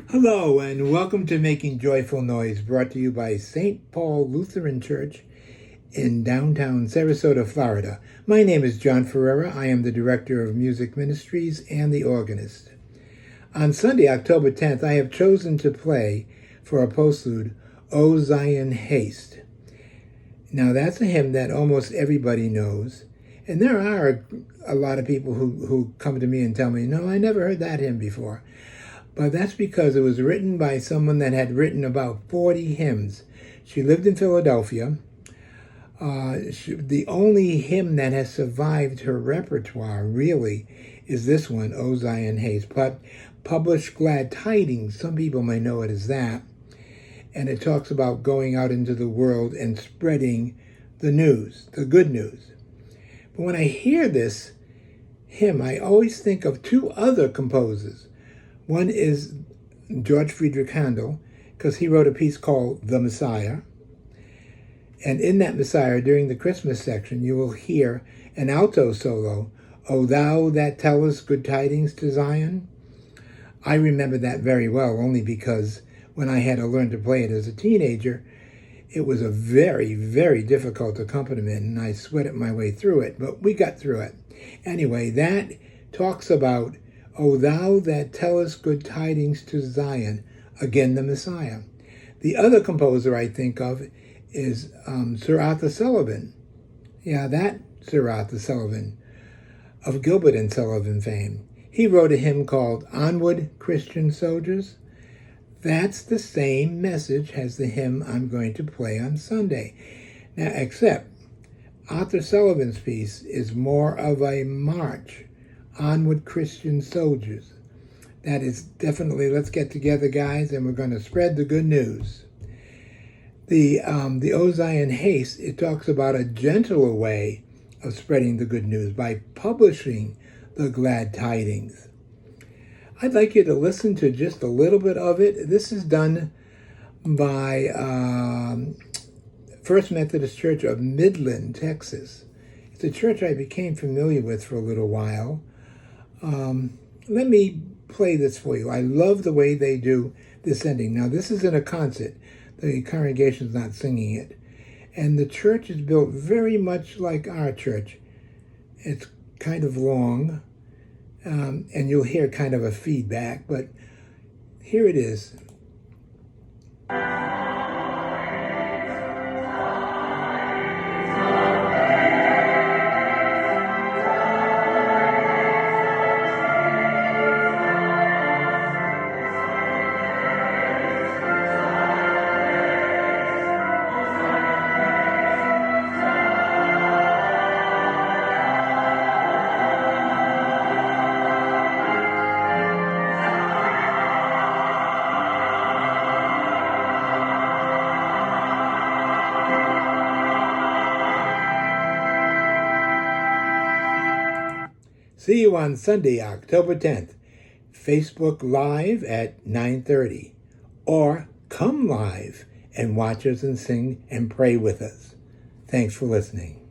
Hello, and welcome to Making Joyful Noise, brought to you by St. Paul Lutheran Church in downtown Sarasota, Florida. My name is John Ferreira. I am the Director of Music Ministries and the organist. On Sunday, October 10th, I have chosen to play for a postlude, O Zion Haste. Now, that's a hymn that almost everybody knows, and there are a lot of people who come to me and tell me, no, I never heard that hymn before. But that's because it was written by someone that had written about 40 hymns. She lived in Philadelphia. The only hymn that has survived her repertoire, really, is this one, O Zion Haste. But published Glad Tidings, some people may know it as that. And it talks about going out into the world and spreading the news, the good news. But when I hear this hymn, I always think of two other composers. One is George Friedrich Handel, because he wrote a piece called The Messiah. And in that Messiah, during the Christmas section, you will hear an alto solo, O thou that tellest good tidings to Zion. I remember that very well, only because when I had to learn to play it as a teenager, it was a very, very difficult accompaniment, and I sweated my way through it, but we got through it. Anyway, that talks about O thou that tellest good tidings to Zion, again the Messiah. The other composer I think of is Sir Arthur Sullivan. Yeah, that Sir Arthur Sullivan of Gilbert and Sullivan fame. He wrote a hymn called Onward, Christian Soldiers. That's the same message as the hymn I'm going to play on Sunday. Now, except Arthur Sullivan's piece is more of a march. Onward, Christian Soldiers. That is definitely, let's get together, guys, and we're going to spread the good news. The O Zion Haste, it talks about a gentler way of spreading the good news by publishing the glad tidings. I'd like you to listen to just a little bit of it. This is done by First Methodist Church of Midland, Texas. It's a church I became familiar with for a little while. Let me play this for you. I love the way they do this ending. Now, this is in a concert. The congregation's not singing it. And the church is built very much like our church. It's kind of long, and you'll hear kind of a feedback, but here it is. See you on Sunday, October 10th, Facebook Live at 9:30, or come live and watch us and sing and pray with us. Thanks for listening.